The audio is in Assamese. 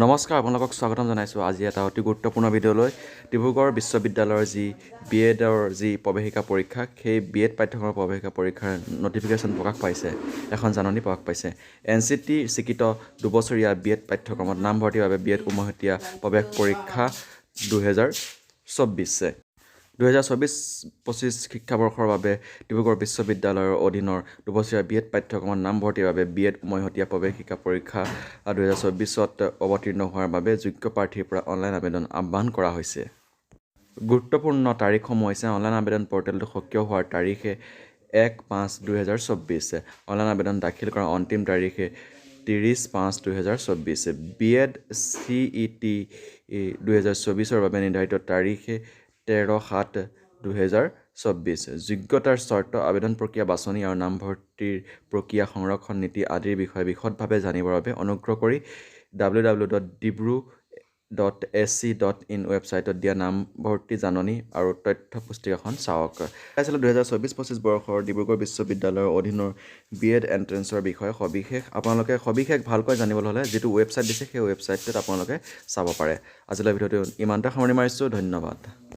নমস্কাৰ, আপোনালোকক স্বাগতম জনাইছোঁ আজি এটা অতি গুৰুত্বপূৰ্ণ ভিডিঅ'লৈ। ডিব্ৰুগড় বিশ্ববিদ্যালয়ৰ যি BEdৰ যি প্ৰৱেশিকা পৰীক্ষা, সেই BEd পাঠ্যক্ৰমৰ প্ৰৱেশিকা পৰীক্ষাৰ নটিফিকেশ্যন প্ৰকাশ পাইছে, এখন জাননী প্ৰকাশ পাইছে। NCT স্বীকৃত দুবছৰীয়া BEd পাঠ্যক্ৰমত নামভৰ্তিৰ বাবে BEd উমৈহতীয়া প্ৰৱেশ পৰীক্ষা 2024। 2024-25 শিক্ষাবৰ্ষৰ বাবে ডিব্ৰুগড় বিশ্ববিদ্যালয়ৰ অধীনৰ দুবছৰীয়া BEd পাঠ্যক্ৰমত নামভৰ্তিৰ বাবে BEd উমৈহতীয়া প্ৰৱেশিকা পৰীক্ষা 2024ত অৱতীৰ্ণ হোৱাৰ বাবে যোগ্য প্ৰাৰ্থীৰ পৰা অনলাইন আবেদন আহ্বান কৰা হৈছে। গুৰুত্বপূৰ্ণ তাৰিখসমূহ হৈছে অনলাইন আবেদন পৰ্টেলটো সক্ৰিয় হোৱাৰ তাৰিখে 1/5/2024। অনলাইন আবেদন দাখিল কৰাৰ অন্তিম তাৰিখে 30/5/2024। BEd CET 2024ৰ বাবে নিৰ্ধাৰিত তাৰিখে 13/7/2024। যোগ্যতাৰ চৰ্ত, আবেদন প্ৰক্ৰিয়া বাছনি আৰু নামভৰ্তিৰ প্ৰক্ৰিয়া, সংৰক্ষণ নীতি আদিৰ বিষয়ে বিশদভাৱে জানিবৰ বাবে অনুগ্ৰহ কৰি www.dibru.ac.in ৱেবছাইটত দিয়া নামভৰ্তি জাননী আৰু তথ্য পুস্তিকাখন চাওক। আছিলে 2024-25 বৰ্ষৰ ডিব্ৰুগড় বিশ্ববিদ্যালয়ৰ অধীনৰ BEd এণ্ট্ৰেন্সৰ বিষয়ে আপোনালোকে সবিশেষ ভালকৈ জানিবলৈ হ'লে যিটো ৱেবছাইট দিছে সেই ৱেবছাইটটোত আপোনালোকে চাব পাৰে। আজিলৈ ভিডিঅ'টো ইমানতে সামৰণি মাৰিছোঁ। ধন্যবাদ।